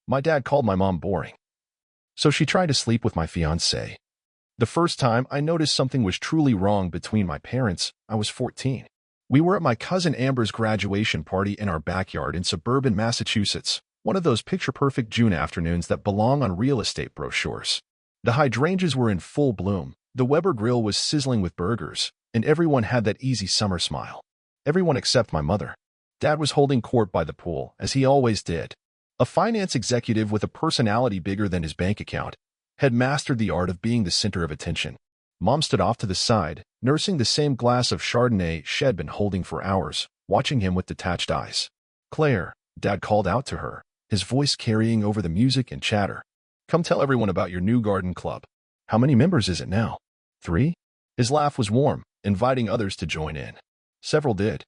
My dad called my mom boring, so she tried to sleep with my fiancé. The first time I noticed something was truly wrong between my parents, I was 14. We were at my cousin Amber's graduation party in our backyard in suburban Massachusetts, one of those picture-perfect June afternoons that belong on real estate brochures. The hydrangeas were in full bloom, the Weber grill was sizzling with burgers, and everyone had that easy summer smile. Everyone except my mother. Dad was holding court by the pool, as he always did. A finance executive with a personality bigger than his bank account had mastered the art of being the center of attention. Mom stood off to the side, nursing the same glass of Chardonnay she'd been holding for hours, watching him with detached eyes. "Claire," Dad called out to her, his voice carrying over the music and chatter. "Come tell everyone about your new garden club. How many members is it now? 3? His laugh was warm, inviting others to join in. Several did.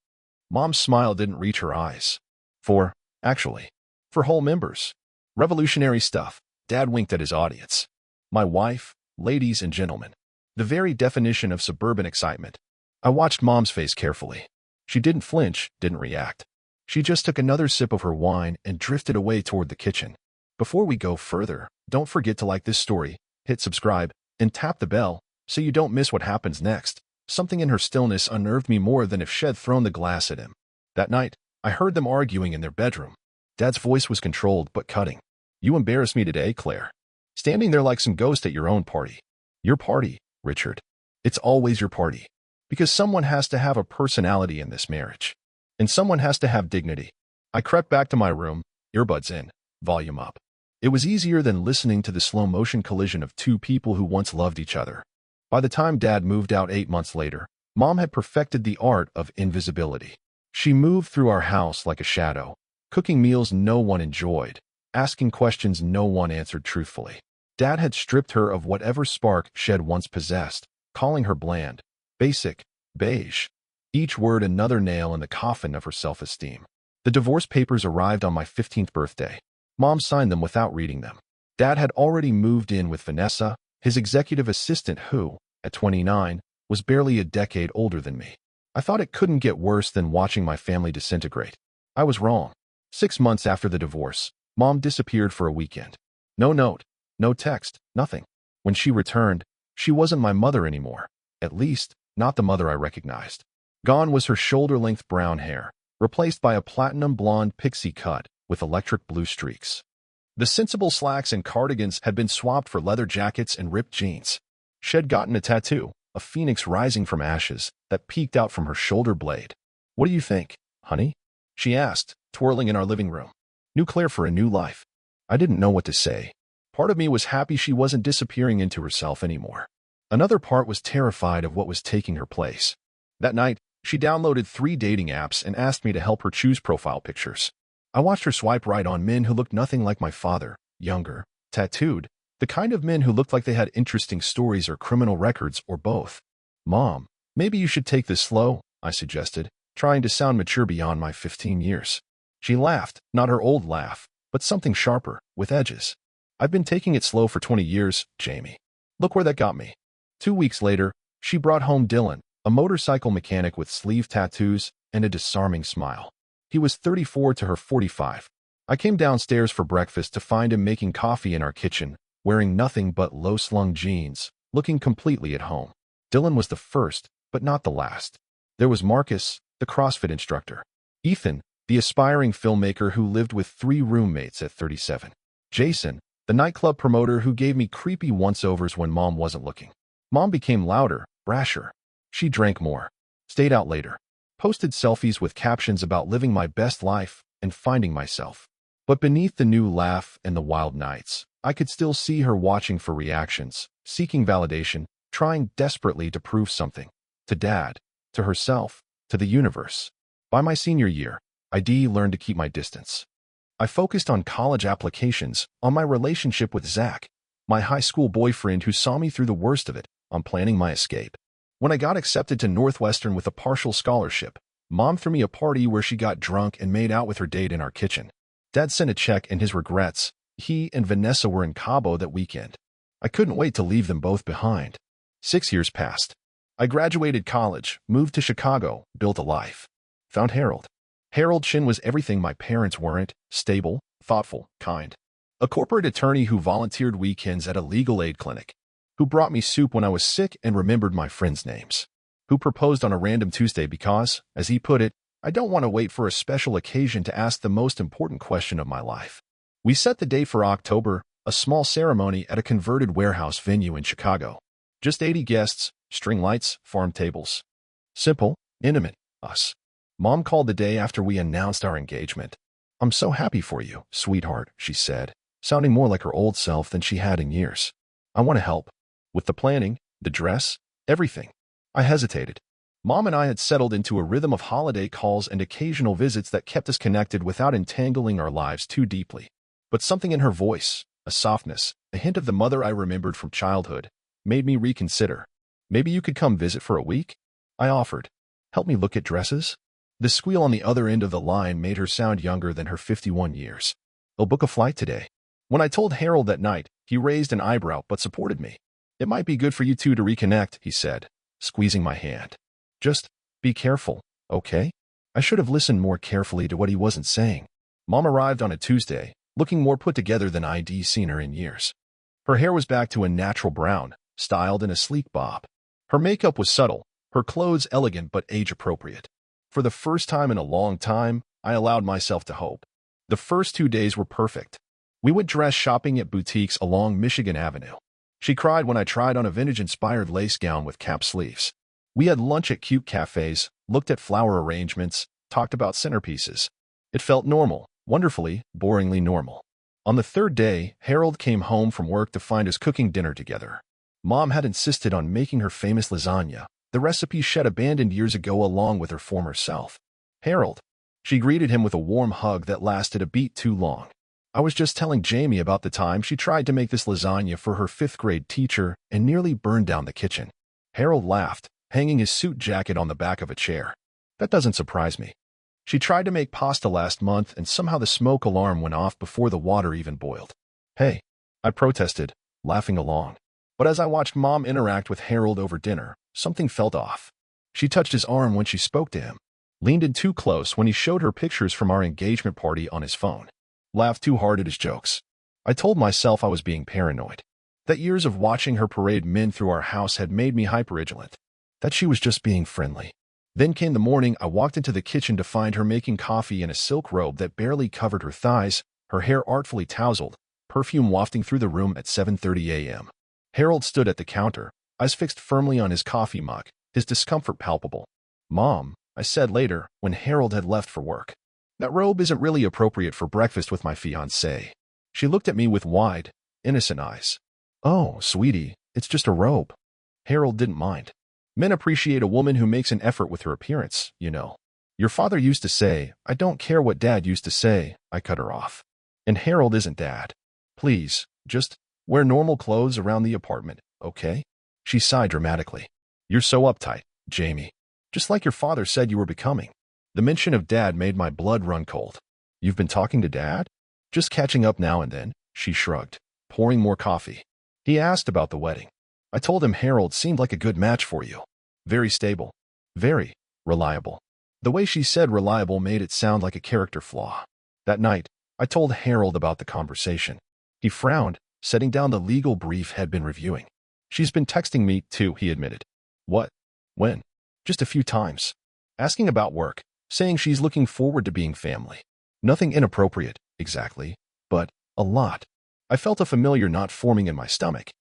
Mom's smile didn't reach her eyes. 4, actually. For whole members. Revolutionary stuff. Dad winked at his audience. My wife, ladies and gentlemen. The very definition of suburban excitement. I watched Mom's face carefully. She didn't flinch, didn't react. She just took another sip of her wine and drifted away toward the kitchen. Before we go further, don't forget to like this story, hit subscribe, and tap the bell so you don't miss what happens next. Something in her stillness unnerved me more than if she'd thrown the glass at him. That night, I heard them arguing in their bedroom. Dad's voice was controlled but cutting. "You embarrassed me today, Claire. Standing there like some ghost at your own party." "Your party, Richard. It's always your party. Because someone has to have a personality in this marriage. And someone has to have dignity." I crept back to my room, earbuds in, volume up. It was easier than listening to the slow-motion collision of two people who once loved each other. By the time Dad moved out 8 months later, Mom had perfected the art of invisibility. She moved through our house like a shadow, cooking meals no one enjoyed, asking questions no one answered truthfully. Dad had stripped her of whatever spark she'd once possessed, calling her bland, basic, beige. Each word another nail in the coffin of her self-esteem. The divorce papers arrived on my 15th birthday. Mom signed them without reading them. Dad had already moved in with Vanessa, his executive assistant who, at 29, was barely a decade older than me. I thought it couldn't get worse than watching my family disintegrate. I was wrong. 6 months after the divorce, Mom disappeared for a weekend. No note, no text, nothing. When she returned, she wasn't my mother anymore. At least, not the mother I recognized. Gone was her shoulder-length brown hair, replaced by a platinum blonde pixie cut with electric blue streaks. The sensible slacks and cardigans had been swapped for leather jackets and ripped jeans. She'd gotten a tattoo, a phoenix rising from ashes, that peeked out from her shoulder blade. "What do you think, honey?" she asked, twirling in our living room. "New Claire for a new life." I didn't know what to say. Part of me was happy she wasn't disappearing into herself anymore. Another part was terrified of what was taking her place. That night, she downloaded 3 dating apps and asked me to help her choose profile pictures. I watched her swipe right on men who looked nothing like my father, younger, tattooed, the kind of men who looked like they had interesting stories or criminal records or both. "Mom, maybe you should take this slow," I suggested, trying to sound mature beyond my 15 years. She laughed, not her old laugh, but something sharper, with edges. "I've been taking it slow for 20 years, Jamie. Look where that got me." 2 weeks later, she brought home Dylan, a motorcycle mechanic with sleeve tattoos and a disarming smile. He was 34 to her 45. I came downstairs for breakfast to find him making coffee in our kitchen, wearing nothing but low-slung jeans, looking completely at home. Dylan was the first, but not the last. There was Marcus, the CrossFit instructor. Ethan, the aspiring filmmaker who lived with 3 roommates at 37. Jason, the nightclub promoter who gave me creepy once-overs when Mom wasn't looking. Mom became louder, brasher. She drank more, stayed out later, posted selfies with captions about living my best life and finding myself. But beneath the new laugh and the wild nights, I could still see her watching for reactions, seeking validation, trying desperately to prove something. To Dad, to herself, to the universe. By my senior year, I learned to keep my distance. I focused on college applications, on my relationship with Zach, my high school boyfriend who saw me through the worst of it, on planning my escape. When I got accepted to Northwestern with a partial scholarship, Mom threw me a party where she got drunk and made out with her date in our kitchen. Dad sent a check and his regrets. He and Vanessa were in Cabo that weekend. I couldn't wait to leave them both behind. 6 years passed. I graduated college, moved to Chicago, built a life. Found Harold. Harold Chin was everything my parents weren't: stable, thoughtful, kind. a corporate attorney who volunteered weekends at a legal aid clinic, who brought me soup when I was sick and remembered my friends' names, who proposed on a random Tuesday because, as he put it, I don't want to wait for a special occasion to ask the most important question of my life. We set the date for October, a small ceremony at a converted warehouse venue in Chicago. Just 80 guests, string lights, farm tables. Simple, intimate, us. Mom called the day after we announced our engagement. "I'm so happy for you, sweetheart," she said, sounding more like her old self than she had in years. "I want to help. With the planning, the dress, everything." I hesitated. Mom and I had settled into a rhythm of holiday calls and occasional visits that kept us connected without entangling our lives too deeply. But something in her voice, a softness, a hint of the mother I remembered from childhood, made me reconsider. "Maybe you could come visit for a week?" I offered. "Help me look at dresses?" The squeal on the other end of the line made her sound younger than her 51 years. "I'll book a flight today." When I told Harold that night, he raised an eyebrow but supported me. "It might be good for you two to reconnect," he said, squeezing my hand. "Just be careful, okay?" I should have listened more carefully to what he wasn't saying. Mom arrived on a Tuesday, looking more put together than I'd seen her in years. Her hair was back to a natural brown, styled in a sleek bob. Her makeup was subtle, her clothes elegant but age-appropriate. For the first time in a long time, I allowed myself to hope. The first 2 days were perfect. We went dress shopping at boutiques along Michigan Avenue. She cried when I tried on a vintage-inspired lace gown with cap sleeves. We had lunch at cute cafes, looked at flower arrangements, talked about centerpieces. It felt normal, wonderfully, boringly normal. On the third day, Harold came home from work to find us cooking dinner together. Mom had insisted on making her famous lasagna, the recipe she'd abandoned years ago along with her former self. "Harold." She greeted him with a warm hug that lasted a beat too long. "I was just telling Jamie about the time she tried to make this lasagna for her 5th-grade teacher and nearly burned down the kitchen." Harold laughed, hanging his suit jacket on the back of a chair. "That doesn't surprise me. She tried to make pasta last month and somehow the smoke alarm went off before the water even boiled." "Hey," I protested, laughing along. But as I watched Mom interact with Harold over dinner, something felt off. She touched his arm when she spoke to him, leaned in too close when he showed her pictures from our engagement party on his phone, laughed too hard at his jokes. I told myself I was being paranoid, that years of watching her parade men through our house had made me hypervigilant, that she was just being friendly. Then came the morning I walked into the kitchen to find her making coffee in a silk robe that barely covered her thighs, her hair artfully tousled, perfume wafting through the room at 7:30 a.m. Harold stood at the counter, eyes fixed firmly on his coffee mug, his discomfort palpable. "Mom," I said later, when Harold had left for work, "that robe isn't really appropriate for breakfast with my fiancé." She looked at me with wide, innocent eyes. "Oh, sweetie, it's just a robe." Harold didn't mind. "Men appreciate a woman who makes an effort with her appearance, you know. Your father used to say, I don't care what Dad used to say," I cut her off. "And Harold isn't Dad. Please, just wear normal clothes around the apartment, okay?" She sighed dramatically. "You're so uptight, Jamie. Just like your father said you were becoming." The mention of Dad made my blood run cold. "You've been talking to Dad?" "Just catching up now and then," she shrugged, pouring more coffee. "He asked about the wedding. I told him Harold seemed like a good match for you. Very stable. Very reliable." The way she said reliable made it sound like a character flaw. That night, I told Harold about the conversation. He frowned, setting down the legal brief he'd been reviewing. "She's been texting me, too," he admitted. "What? When?" "Just a few times. Asking about work, saying she's looking forward to being family. Nothing inappropriate, exactly, but a lot." I felt a familiar knot forming in my stomach.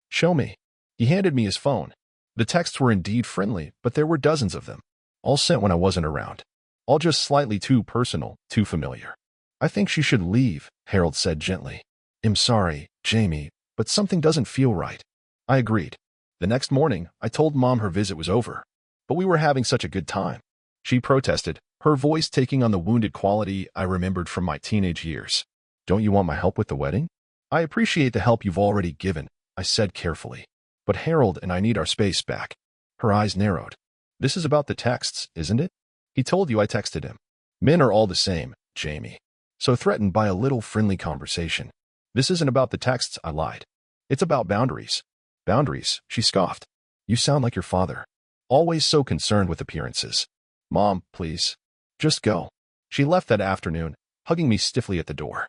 "Show me." He handed me his phone. The texts were indeed friendly, but there were dozens of them, all sent when I wasn't around. All just slightly too personal, too familiar. "I think she should leave," Harold said gently. "I'm sorry, Jamie, but something doesn't feel right." I agreed. The next morning, I told Mom her visit was over. But we were having such a good time. She protested, her voice taking on the wounded quality I remembered from my teenage years. "Don't you want my help with the wedding?" "I appreciate the help you've already given," I said carefully. "But Harold and I need our space back." Her eyes narrowed. "This is about the texts, isn't it? He told you I texted him." "Men are all the same, Jamie." So threatened by a little friendly conversation. "This isn't about the texts," I lied. "It's about boundaries." "Boundaries," she scoffed. "You sound like your father. Always so concerned with appearances." "Mom, please. Just go." She left that afternoon, hugging me stiffly at the door.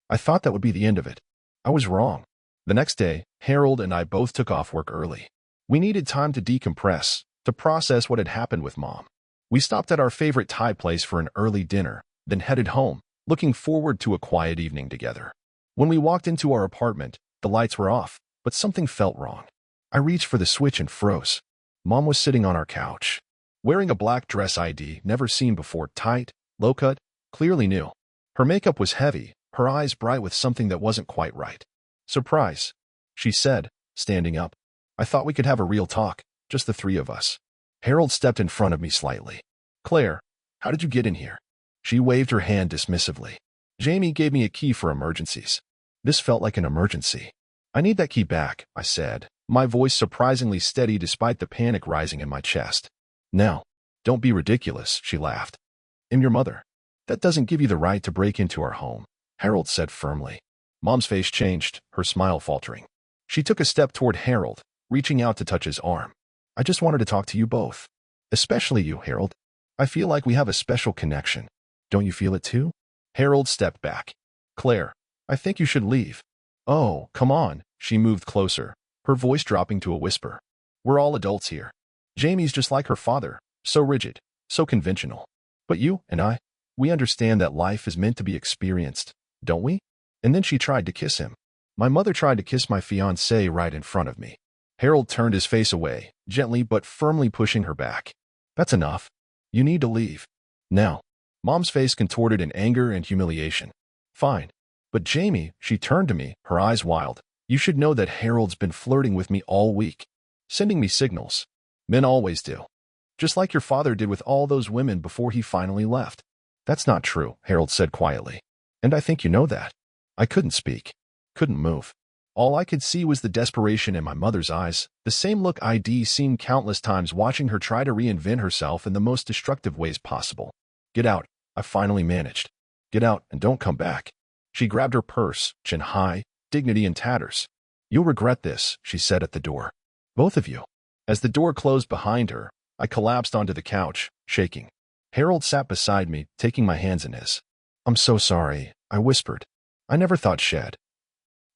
I thought that would be the end of it. I was wrong. The next day, Harold and I both took off work early. We needed time to decompress, to process what had happened with Mom. We stopped at our favorite Thai place for an early dinner, then headed home, looking forward to a quiet evening together. When we walked into our apartment, the lights were off, but something felt wrong. I reached for the switch and froze. Mom was sitting on our couch, wearing a black dress never seen before, tight, low-cut, clearly new. Her makeup was heavy, her eyes bright with something that wasn't quite right. "Surprise," she said, standing up. "I thought we could have a real talk, just the three of us." Harold stepped in front of me slightly. "Claire, how did you get in here?" She waved her hand dismissively. "Jamie gave me a key for emergencies." This felt like an emergency. "I need that key back," I said, my voice surprisingly steady despite the panic rising in my chest. "No, don't be ridiculous," she laughed. "I'm your mother. That doesn't give you the right to break into our home," Harold said firmly. Mom's face changed, her smile faltering. She took a step toward Harold, reaching out to touch his arm. "I just wanted to talk to you both. Especially you, Harold. I feel like we have a special connection. Don't you feel it too?" Harold stepped back. "Claire, I think you should leave." "Oh, come on." She moved closer, her voice dropping to a whisper. "We're all adults here. Jamie's just like her father, so rigid, so conventional. But you and I, we understand that life is meant to be experienced, don't we?" And then she tried to kiss him. My mother tried to kiss my fiancé right in front of me. Harold turned his face away, gently but firmly pushing her back. "That's enough. You need to leave. Now." Mom's face contorted in anger and humiliation. "Fine. But Jamie," she turned to me, her eyes wild. "You should know that Harold's been flirting with me all week. Sending me signals. Men always do. Just like your father did with all those women before he finally left." "That's not true," Harold said quietly. "And I think you know that." I couldn't speak. Couldn't move. All I could see was the desperation in my mother's eyes, the same look I'd seen countless times watching her try to reinvent herself in the most destructive ways possible. "Get out," I finally managed. "Get out and don't come back." She grabbed her purse, chin high, dignity in tatters. "You'll regret this," she said at the door. "Both of you." As the door closed behind her, I collapsed onto the couch, shaking. Harold sat beside me, taking my hands in his. "I'm so sorry," I whispered. "I never thought Shed."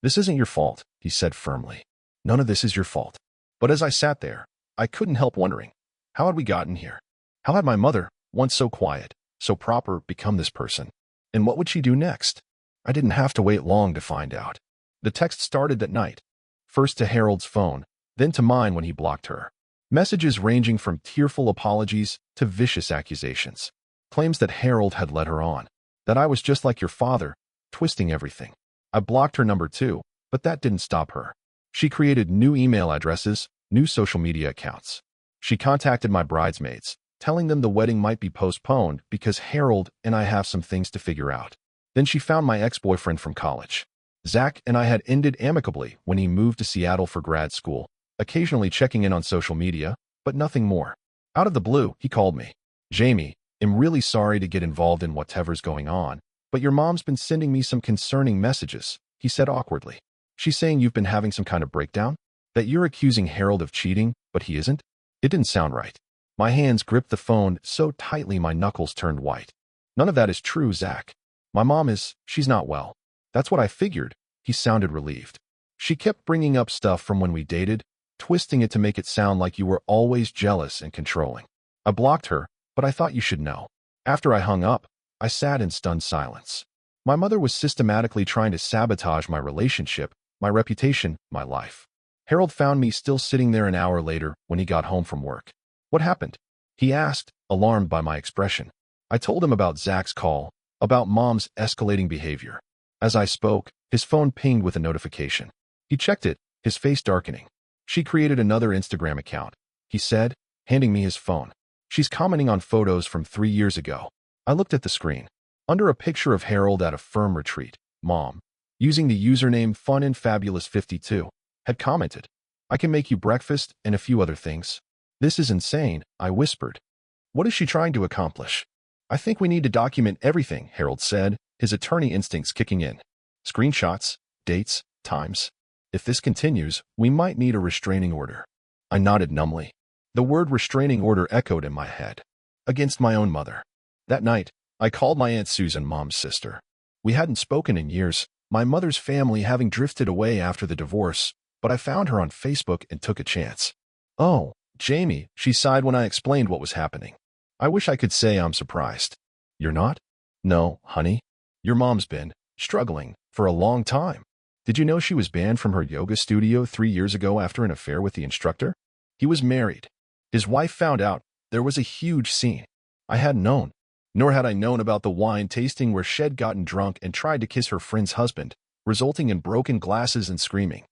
"This isn't your fault," he said firmly. "None of this is your fault." But as I sat there, I couldn't help wondering, how had we gotten here? How had my mother, once so quiet, so proper, become this person? And what would she do next? I didn't have to wait long to find out. The text started that night, first to Harold's phone, then to mine when he blocked her. Messages ranging from tearful apologies to vicious accusations. Claims that Harold had led her on, that I was just like your father, twisting everything. I blocked her number too, but that didn't stop her. She created new email addresses, new social media accounts. She contacted my bridesmaids, telling them the wedding might be postponed because Harold and I have some things to figure out. Then she found my ex-boyfriend from college. Zach and I had ended amicably when he moved to Seattle for grad school, occasionally checking in on social media, but nothing more. Out of the blue, he called me. "Jamie, I'm really sorry to get involved in whatever's going on, but your mom's been sending me some concerning messages," he said awkwardly. "She's saying you've been having some kind of breakdown? That you're accusing Harold of cheating, but he isn't?" It didn't sound right. My hands gripped the phone so tightly my knuckles turned white. "None of that is true, Zach. My mom she's not well." "That's what I figured," he sounded relieved. "She kept bringing up stuff from when we dated, twisting it to make it sound like you were always jealous and controlling." I blocked her, but I thought you should know. After I hung up, I sat in stunned silence. My mother was systematically trying to sabotage my relationship, my reputation, my life. Harold found me still sitting there an hour later when he got home from work. "What happened?" he asked, alarmed by my expression. I told him about Zach's call, about Mom's escalating behavior. As I spoke, his phone pinged with a notification. He checked it, his face darkening. "She created another Instagram account," he said, handing me his phone. "She's commenting on photos from 3 years ago." I looked at the screen. Under a picture of Harold at a firm retreat, Mom, using the username FunandFabulous52, had commented, "I can make you breakfast and a few other things." "This is insane," I whispered. "What is she trying to accomplish?" "I think we need to document everything," Harold said, his attorney instincts kicking in. "Screenshots, dates, times. If this continues, we might need a restraining order." I nodded numbly. The word restraining order echoed in my head. Against my own mother. That night, I called my Aunt Susan, Mom's sister. We hadn't spoken in years, my mother's family having drifted away after the divorce, but I found her on Facebook and took a chance. Oh, Jamie, she sighed when I explained what was happening. I wish I could say I'm surprised. You're not? No, honey. Your mom's been struggling for a long time. Did you know she was banned from her yoga studio 3 years ago after an affair with the instructor? He was married. His wife found out. There was a huge scene. I hadn't known. Nor had I known about the wine tasting where she'd gotten drunk and tried to kiss her friend's husband, resulting in broken glasses and screaming.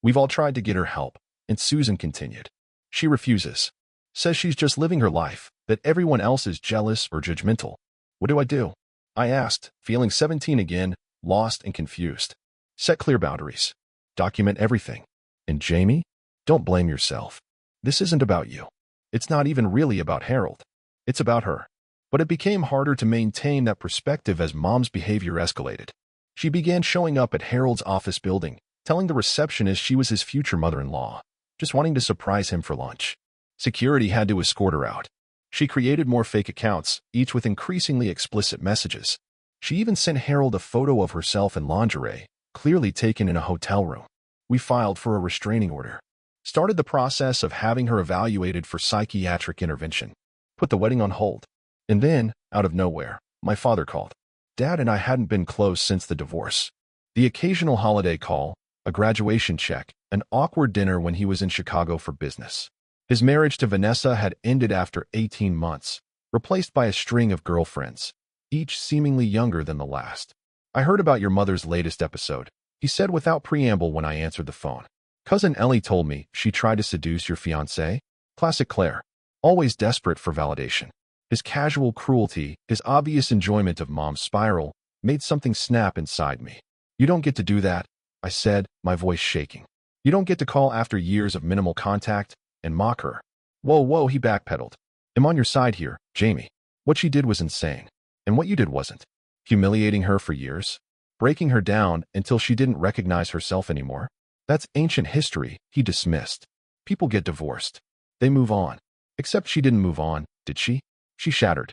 We've all tried to get her help, and Susan continued. She refuses. Says she's just living her life, that everyone else is jealous or judgmental. What do I do? I asked, feeling 17 again, lost and confused. Set clear boundaries. Document everything. And Jamie, don't blame yourself. This isn't about you. It's not even really about Harold. It's about her. But it became harder to maintain that perspective as Mom's behavior escalated. She began showing up at Harold's office building, telling the receptionist she was his future mother-in-law, just wanting to surprise him for lunch. Security had to escort her out. She created more fake accounts, each with increasingly explicit messages. She even sent Harold a photo of herself in lingerie, clearly taken in a hotel room. We filed for a restraining order. Started the process of having her evaluated for psychiatric intervention. Put the wedding on hold. And then, out of nowhere, my father called. Dad and I hadn't been close since the divorce. The occasional holiday call, a graduation check, an awkward dinner when he was in Chicago for business. His marriage to Vanessa had ended after 18 months, replaced by a string of girlfriends, each seemingly younger than the last. I heard about your mother's latest episode, he said without preamble when I answered the phone. Cousin Ellie told me she tried to seduce your fiancé. Classic Claire. Always desperate for validation. His casual cruelty, his obvious enjoyment of Mom's spiral, made something snap inside me. You don't get to do that, I said, my voice shaking. You don't get to call after years of minimal contact and mock her. Whoa, he backpedaled. I'm on your side here, Jamie. What she did was insane. And what you did wasn't. Humiliating her for years? Breaking her down until she didn't recognize herself anymore? That's ancient history, he dismissed. People get divorced. They move on. Except she didn't move on, did she? She shattered.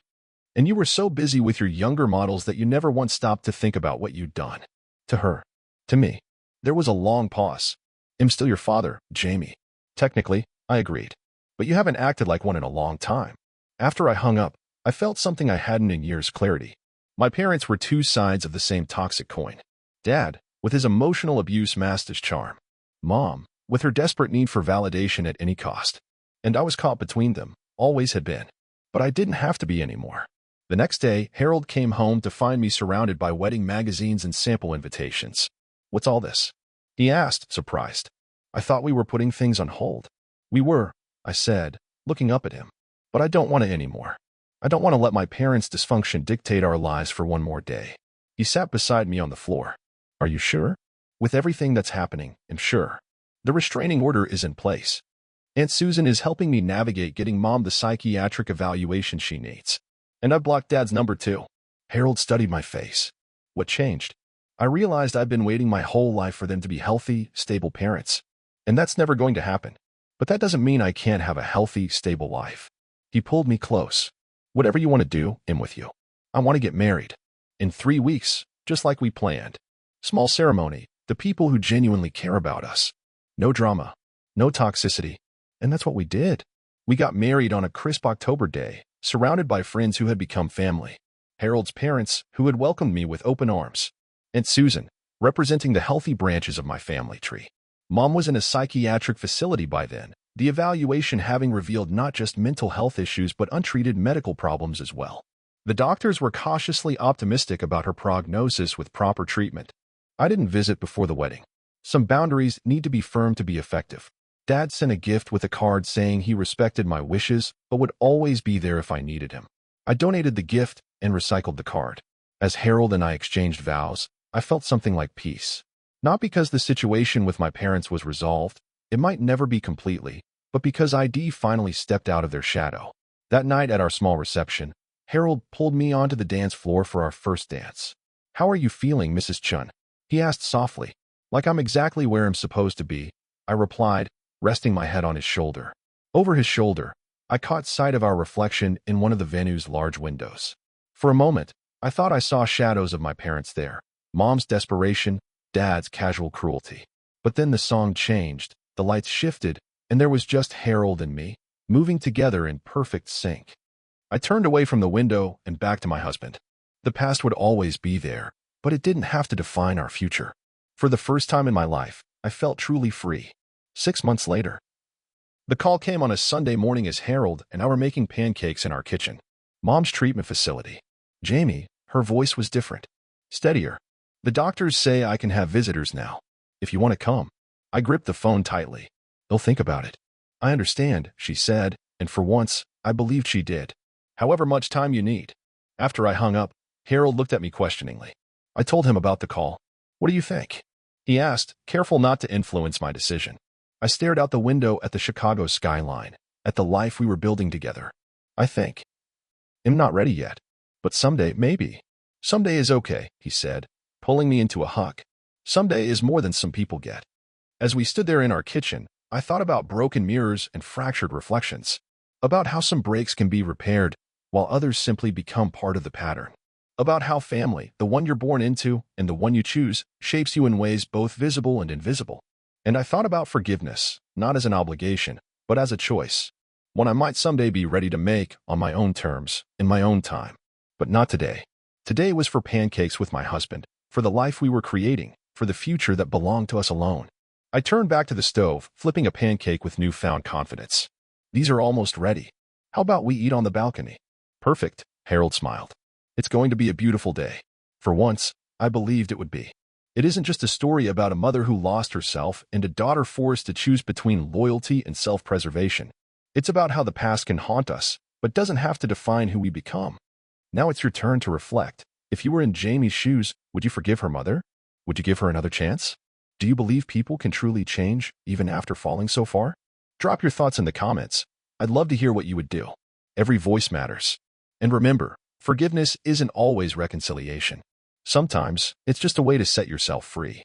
And you were so busy with your younger models that you never once stopped to think about what you'd done. To her. To me. There was a long pause. I'm still your father, Jamie. Technically, I agreed. But you haven't acted like one in a long time. After I hung up, I felt something I hadn't in years: clarity. My parents were two sides of the same toxic coin. Dad, with his emotional abuse masked as charm. Mom, with her desperate need for validation at any cost. And I was caught between them, always had been. But I didn't have to be anymore. The next day, Harold came home to find me surrounded by wedding magazines and sample invitations. What's all this? He asked, surprised. I thought we were putting things on hold. We were, I said, looking up at him. But I don't want it anymore. I don't want to let my parents' dysfunction dictate our lives for one more day. He sat beside me on the floor. Are you sure? With everything that's happening, I'm sure. The restraining order is in place. Aunt Susan is helping me navigate getting Mom the psychiatric evaluation she needs. And I blocked Dad's number too. Harold studied my face. What changed? I realized I've been waiting my whole life for them to be healthy, stable parents. And that's never going to happen. But that doesn't mean I can't have a healthy, stable life. He pulled me close. Whatever you want to do, I'm with you. I want to get married. In 3 weeks, just like we planned. Small ceremony, the people who genuinely care about us. No drama, no toxicity. And that's what we did. We got married on a crisp October day, surrounded by friends who had become family. Harold's parents, who had welcomed me with open arms. Aunt Susan, representing the healthy branches of my family tree. Mom was in a psychiatric facility by then, the evaluation having revealed not just mental health issues but untreated medical problems as well. The doctors were cautiously optimistic about her prognosis with proper treatment. I didn't visit before the wedding. Some boundaries need to be firm to be effective. Dad sent a gift with a card saying he respected my wishes but would always be there if I needed him. I donated the gift and recycled the card. As Harold and I exchanged vows, I felt something like peace. Not because the situation with my parents was resolved, it might never be completely, but because ID finally stepped out of their shadow. That night at our small reception, Harold pulled me onto the dance floor for our first dance. How are you feeling, Mrs. Chun? He asked softly. Like I'm exactly where I'm supposed to be, I replied, resting my head on his shoulder. Over his shoulder, I caught sight of our reflection in one of the venue's large windows. For a moment, I thought I saw shadows of my parents there. Mom's desperation, Dad's casual cruelty. But then the song changed, the lights shifted, and there was just Harold and me, moving together in perfect sync. I turned away from the window and back to my husband. The past would always be there, but it didn't have to define our future. For the first time in my life, I felt truly free. 6 months later. The call came on a Sunday morning as Harold and I were making pancakes in our kitchen. Mom's treatment facility. Jamie, her voice was different. Steadier. The doctors say I can have visitors now. If you want to come. I gripped the phone tightly. They'll think about it. I understand, she said, and for once, I believed she did. However much time you need. After I hung up, Harold looked at me questioningly. I told him about the call. What do you think? He asked, careful not to influence my decision. I stared out the window at the Chicago skyline, at the life we were building together. I think. I'm not ready yet. But someday, maybe. Someday is okay, he said, pulling me into a hug. Someday is more than some people get. As we stood there in our kitchen, I thought about broken mirrors and fractured reflections. About how some breaks can be repaired, while others simply become part of the pattern. About how family, the one you're born into and the one you choose, shapes you in ways both visible and invisible. And I thought about forgiveness, not as an obligation, but as a choice. One I might someday be ready to make on my own terms, in my own time. But not today. Today was for pancakes with my husband, for the life we were creating, for the future that belonged to us alone. I turned back to the stove, flipping a pancake with newfound confidence. These are almost ready. How about we eat on the balcony? Perfect, Harold smiled. It's going to be a beautiful day. For once, I believed it would be. It isn't just a story about a mother who lost herself and a daughter forced to choose between loyalty and self-preservation. It's about how the past can haunt us, but doesn't have to define who we become. Now it's your turn to reflect. If you were in Jamie's shoes, would you forgive her mother? Would you give her another chance? Do you believe people can truly change, even after falling so far? Drop your thoughts in the comments. I'd love to hear what you would do. Every voice matters. And remember, forgiveness isn't always reconciliation. Sometimes, it's just a way to set yourself free.